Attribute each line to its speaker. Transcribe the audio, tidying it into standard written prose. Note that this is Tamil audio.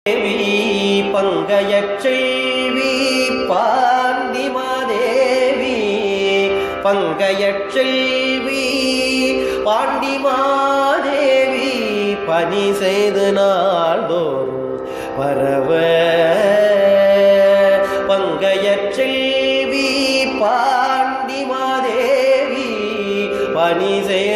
Speaker 1: தேவி பங்கையச் செல்வி பாண்டிமாதேவி பங்கையச் செல்வி பாண்டிமாதேவி பணி செய்து நாள்தோறும் வரவ பங்கையச் செல்வி பாண்டிமாதேவி பணி செய்து